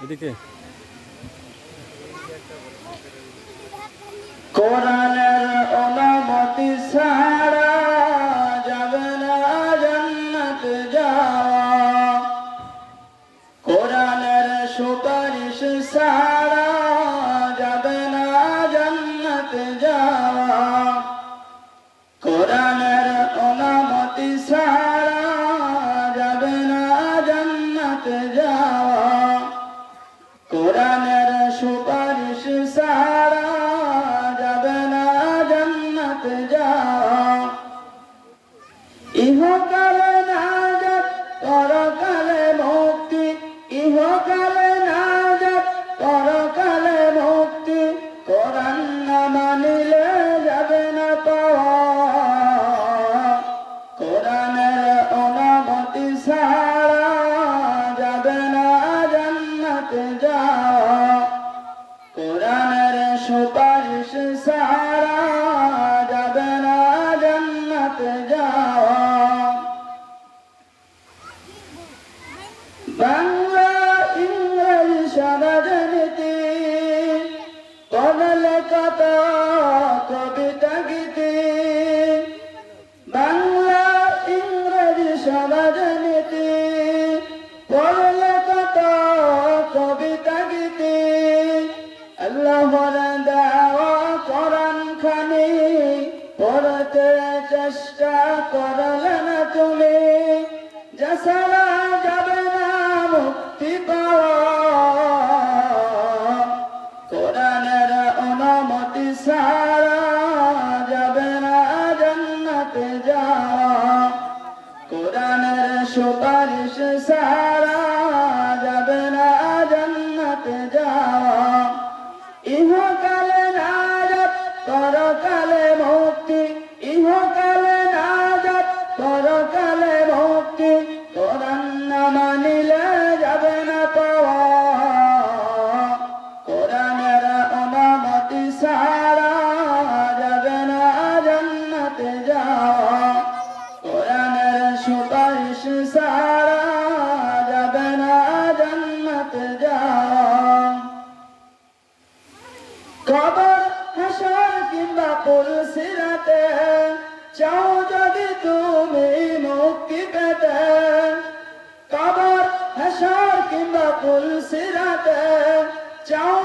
এদিকে কোরআনের অনুমতি ছাড়া যাবে না জান্নাত যাওয়া, কোরআনের সুপারিশ ছাড়া যাবে না জান্নাত যাওয়া, কোরআনের অনুমতি ছাড়া যাবে না জান্নাত যাওয়া, কোরআনের সুপারিশ ছাড়া যাবে না জান্নাত যাওয়া। ইহকালে নাজাত পরকালে মুক্তি, ইহকালে নাজাত পরকালে মুক্তি, কোরআন না মানিলে যাবে না পাওয়া, কোরআনের অনুমতি ছাড়া যাবে না জান্নাত যাওয়া, কোরআনের সুপারিশ ছাড়া যাবে না জান্নাত যাওয়া। বাংলা ইংরেজি সমাজনীতি পড়লে কত কবিতা গীতি, বাংলা ইংরেজি সমাজনীতি পড়লে কত কবিতা গীতি, আল্লাহর দেওয়া কোরআন খানি পড়তে চেষ্টা করলে না তুমি, যা ছাড়া যাবে না মুক্তি পাওয়া, কোরআনের অনুমতি ছাড়া যাবে না জান্নাত যাওয়া, কোরআনের সুপারিশ ছাড়া যাবে না জান্নাত যাওয়া। ইহকালে নাজাত পরকালে মুক্তি, ইহকালে নাজাত পরকালে মুক্তি, কোরআন না মানিলে যাবে না পাওয়া, কোরআনের অনুমতি ছাড়া যাবে না জান্নাত যাওয়া, কোরআনের সুপারিশ ছাড়া যাবে না জান্নাত যাওয়া। কবর হাসর কিংবা পুলসিরাতে চাও যদি তুমি মুক্তি পেতে, কবর হাসর কিংবা পুলসিরাতে চাও